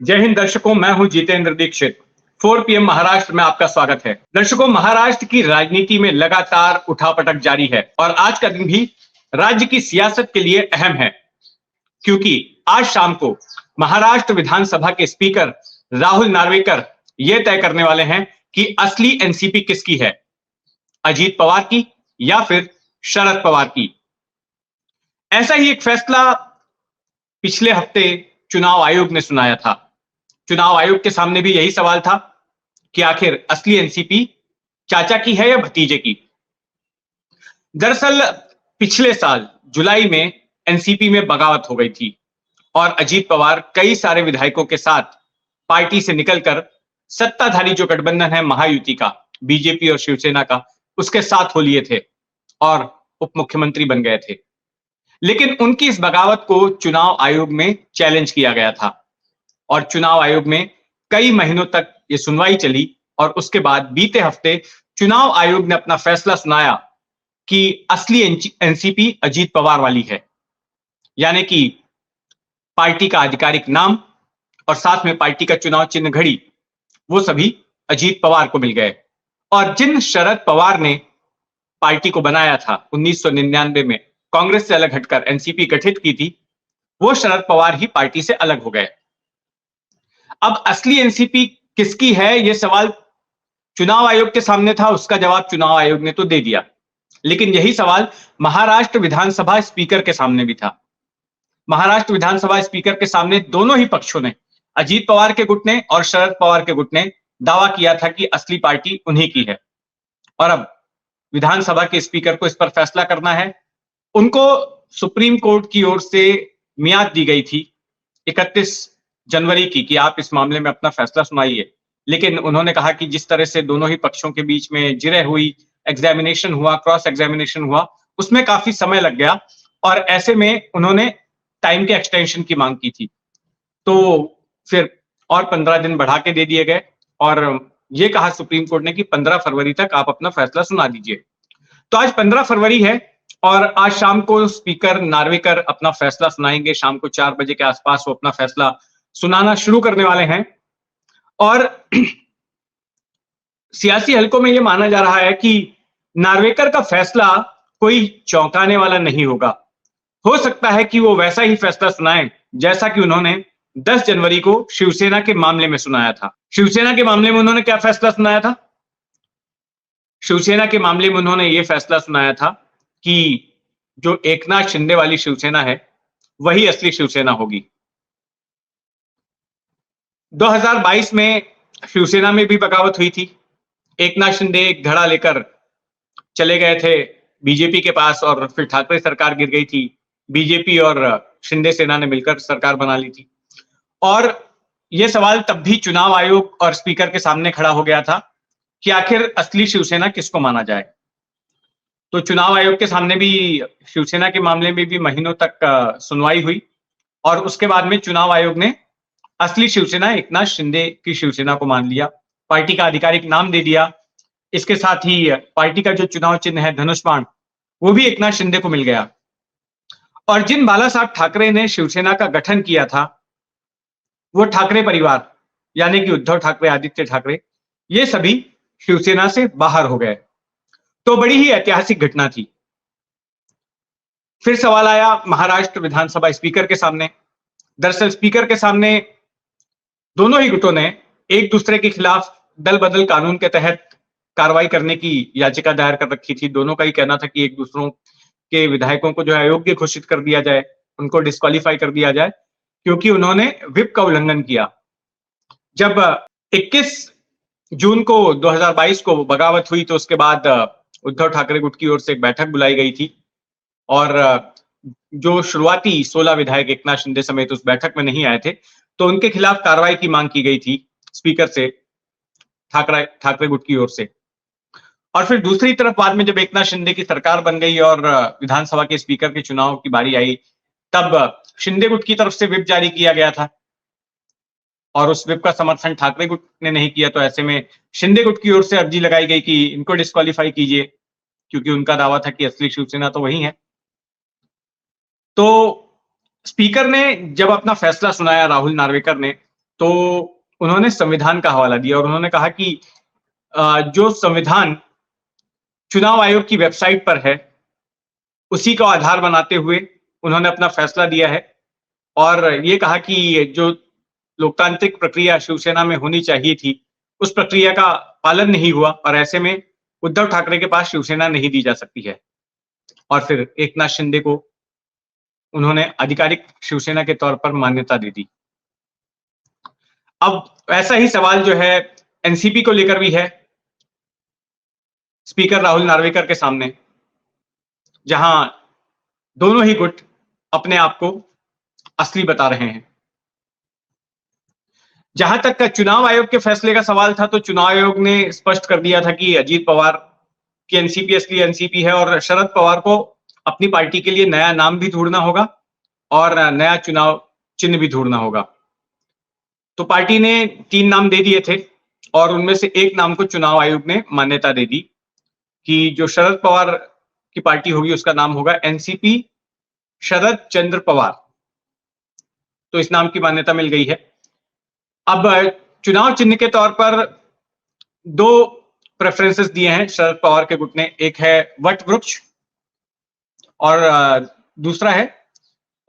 जय हिंद दर्शकों, मैं हूं जितेंद्र दीक्षित। 4 पीएम महाराष्ट्र में आपका स्वागत है। दर्शकों, महाराष्ट्र की राजनीति में लगातार उठापटक जारी है और आज का दिन भी राज्य की सियासत के लिए अहम है, क्योंकि आज शाम को महाराष्ट्र विधानसभा के स्पीकर राहुल नार्वेकर यह तय करने वाले हैं कि असली एनसीपी किसकी है, अजीत पवार की या फिर शरद पवार की। ऐसा ही एक फैसला पिछले हफ्ते चुनाव आयोग ने सुनाया था। चुनाव आयोग के सामने भी यही सवाल था कि आखिर असली एनसीपी चाचा की है या भतीजे की। दरअसल पिछले साल जुलाई में एनसीपी में बगावत हो गई थी और अजीत पवार कई सारे विधायकों के साथ पार्टी से निकलकर सत्ताधारी जो गठबंधन है महायुति का, बीजेपी और शिवसेना का, उसके साथ हो लिए थे और उप मुख्यमंत्री बन गए थे। लेकिन उनकी इस बगावत को चुनाव आयोग में चैलेंज किया गया था और चुनाव आयोग में कई महीनों तक ये सुनवाई चली और उसके बाद बीते हफ्ते चुनाव आयोग ने अपना फैसला सुनाया कि असली एनसीपी अजीत पवार वाली है, यानी कि पार्टी का आधिकारिक नाम और साथ में पार्टी का चुनाव चिन्ह घड़ी, वो सभी अजीत पवार को मिल गए। और जिन शरद पवार ने पार्टी को बनाया था 1999 में, कांग्रेस से अलग हटकर एनसीपी गठित की थी, वो शरद पवार ही पार्टी से अलग हो गए। अब असली एनसीपी किसकी है, यह सवाल चुनाव आयोग के सामने था, उसका जवाब चुनाव आयोग ने तो दे दिया। लेकिन यही सवाल महाराष्ट्र विधानसभा स्पीकर के सामने भी था। महाराष्ट्र विधानसभा स्पीकर के सामने दोनों ही पक्षों ने, अजीत पवार के गुट ने और शरद पवार के गुट ने, दावा किया था कि असली पार्टी उन्हीं की है। और अब विधानसभा के स्पीकर को इस पर फैसला करना है। उनको सुप्रीम कोर्ट की ओर से मियाद दी गई थी 31 जनवरी की कि आप इस मामले में अपना फैसला सुनाइए। लेकिन उन्होंने कहा कि जिस तरह से दोनों ही पक्षों के बीच में जिरह हुई, एग्जामिनेशन हुआ, क्रॉस एग्जामिनेशन हुआ, उसमें काफी समय लग गया और ऐसे में उन्होंने टाइम के एक्सटेंशन की मांग की थी। तो फिर और 15 दिन बढ़ा के दे दिए गए और यह कहा सुप्रीम कोर्ट ने कि 15 फरवरी तक आप अपना फैसला सुना दीजिए। तो आज 15 फरवरी है और आज शाम को स्पीकर नार्वेकर अपना फैसला सुनाएंगे। शाम को 4 बजे के आसपास वो अपना फैसला सुनाना शुरू करने वाले हैं और सियासी हलकों में यह माना जा रहा है कि नार्वेकर का फैसला कोई चौंकाने वाला नहीं होगा। हो सकता है कि वो वैसा ही फैसला सुनाएं जैसा कि उन्होंने 10 जनवरी को शिवसेना के मामले में सुनाया था। शिवसेना के मामले में उन्होंने क्या फैसला सुनाया था? शिवसेना के मामले में उन्होंने यह फैसला सुनाया था कि जो एकनाथ शिंदे वाली शिवसेना है वही असली शिवसेना होगी। 2022 में शिवसेना में भी बगावत हुई थी। एकनाथ शिंदे एक घड़ा लेकर चले गए थे बीजेपी के पास और फिर ठाकरे सरकार गिर गई थी। बीजेपी और शिंदे सेना ने मिलकर सरकार बना ली थी और यह सवाल तब भी चुनाव आयोग और स्पीकर के सामने खड़ा हो गया था कि आखिर असली शिवसेना किसको माना जाए। तो चुनाव आयोग के सामने भी शिवसेना के मामले में भी महीनों तक सुनवाई हुई और उसके बाद में चुनाव आयोग ने असली शिवसेना एकनाथ शिंदे की शिवसेना को मान लिया, पार्टी का आधिकारिक नाम दे दिया। इसके साथ ही पार्टी का जो चुनाव चिन्ह है धनुष बाण, वो भी एकनाथ शिंदे को मिल गया। और जिन बाला साहब ठाकरे ने शिवसेना का गठन किया था, वो ठाकरे परिवार यानी कि उद्धव ठाकरे, आदित्य ठाकरे, ये सभी शिवसेना से बाहर हो गए। तो बड़ी ही ऐतिहासिक घटना थी। फिर सवाल आया महाराष्ट्र विधानसभा स्पीकर के सामने। दरअसल स्पीकर के सामने दोनों ही गुटों ने एक दूसरे के खिलाफ दल बदल कानून के तहत कार्रवाई करने की याचिका दायर कर रखी थी। दोनों का ही कहना था कि एक दूसरों के विधायकों को जो है अयोग्य घोषित कर दिया जाए, उनको डिस्क्वालीफाई कर दिया जाए, क्योंकि उन्होंने व्हिप का उल्लंघन किया। जब 21 जून को 2022 को बगावत हुई तो उसके बाद उद्धव ठाकरे गुट की ओर से एक बैठक बुलाई गई थी और जो शुरुआती 16 विधायक एकनाथ शिंदे समेत उस बैठक में नहीं आए थे, तो उनके खिलाफ कार्रवाई की मांग की गई थी स्पीकर से, ठाकरे गुट की ओर से। और फिर दूसरी तरफ बाद में जब एकनाथ शिंदे की सरकार बन गई और विधानसभा के स्पीकर के चुनाव की बारी आई, तब शिंदे गुट की तरफ से व्हिप जारी किया गया था और उस व्हिप का समर्थन ठाकरे गुट ने नहीं किया। तो ऐसे में शिंदे गुट की ओर से अर्जी लगाई गई कि इनको डिस्क्वालीफाई कीजिए, क्योंकि उनका दावा था कि असली शिवसेना तो वही है। तो स्पीकर ने जब अपना फैसला सुनाया, राहुल नार्वेकर ने, तो उन्होंने संविधान का हवाला दिया और उन्होंने कहा कि जो संविधान चुनाव आयोग की वेबसाइट पर है, उसी को आधार बनाते हुए उन्होंने अपना फैसला दिया है और ये कहा कि जो लोकतांत्रिक प्रक्रिया शिवसेना में होनी चाहिए थी, उस प्रक्रिया का पालन नहीं हुआ और ऐसे में उद्धव ठाकरे के पास शिवसेना नहीं दी जा सकती है। और फिर एकनाथ शिंदे को उन्होंने आधिकारिक शिवसेना के तौर पर मान्यता दे दी। अब ऐसा ही सवाल जो है एनसीपी को लेकर भी है स्पीकर राहुल नार्वेकर के सामने, जहां दोनों ही गुट अपने आप को असली बता रहे हैं। जहां तक का चुनाव आयोग के फैसले का सवाल था, तो चुनाव आयोग ने स्पष्ट कर दिया था कि अजीत पवार की एनसीपी असली एनसीपी है और शरद पवार को अपनी पार्टी के लिए नया नाम भी ढूंढना होगा और नया चुनाव चिन्ह भी ढूंढना होगा। तो पार्टी ने 3 नाम दे दिए थे और उनमें से एक नाम को चुनाव आयोग ने मान्यता दे दी कि जो शरद पवार की पार्टी होगी उसका नाम होगा एनसीपी शरद चंद्र पवार। तो इस नाम की मान्यता मिल गई है। अब चुनाव चिन्ह के तौर पर 2 प्रेफरेंसेस दिए हैं शरद पवार के गुट ने, एक है वट वृक्ष और दूसरा है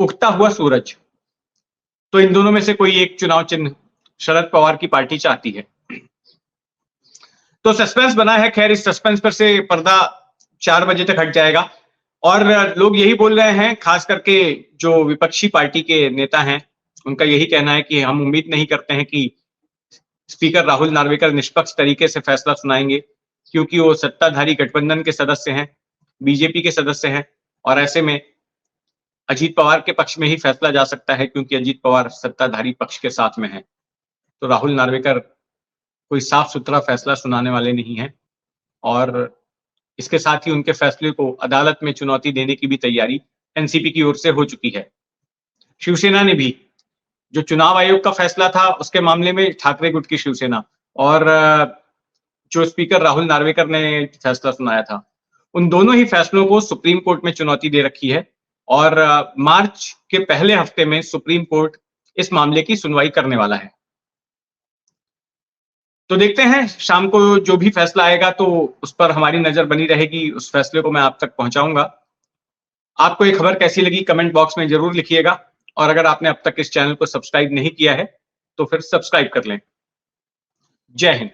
उगता हुआ सूरज। तो इन दोनों में से कोई एक चुनाव चिन्ह शरद पवार की पार्टी चाहती है। तो सस्पेंस बना है। खैर, इस सस्पेंस पर से पर्दा 4 बजे तक हट जाएगा और लोग यही बोल रहे हैं, खास करके जो विपक्षी पार्टी के नेता हैं, उनका यही कहना है कि हम उम्मीद नहीं करते हैं कि स्पीकर राहुल नार्वेकर निष्पक्ष तरीके से फैसला सुनाएंगे, क्योंकि वो सत्ताधारी गठबंधन के सदस्य हैं, बीजेपी के सदस्य हैं और ऐसे में अजीत पवार के पक्ष में ही फैसला जा सकता है, क्योंकि अजीत पवार सत्ताधारी पक्ष के साथ में है। तो राहुल नार्वेकर कोई साफ सुथरा फैसला सुनाने वाले नहीं हैं और इसके साथ ही उनके फैसले को अदालत में चुनौती देने की भी तैयारी एनसीपी की ओर से हो चुकी है। शिवसेना ने भी जो चुनाव आयोग का फैसला था उसके मामले में ठाकरे गुट की शिवसेना और जो स्पीकर राहुल नार्वेकर ने फैसला सुनाया था, उन दोनों ही फैसलों को सुप्रीम कोर्ट में चुनौती दे रखी है और मार्च के पहले हफ्ते में सुप्रीम कोर्ट इस मामले की सुनवाई करने वाला है। तो देखते हैं शाम को जो भी फैसला आएगा तो उस पर हमारी नजर बनी रहेगी, उस फैसले को मैं आप तक पहुंचाऊंगा। आपको ये खबर कैसी लगी कमेंट बॉक्स में जरूर लिखिएगा और अगर आपने अब तक इस चैनल को सब्सक्राइब नहीं किया है तो फिर सब्सक्राइब कर लें। जय हिंद।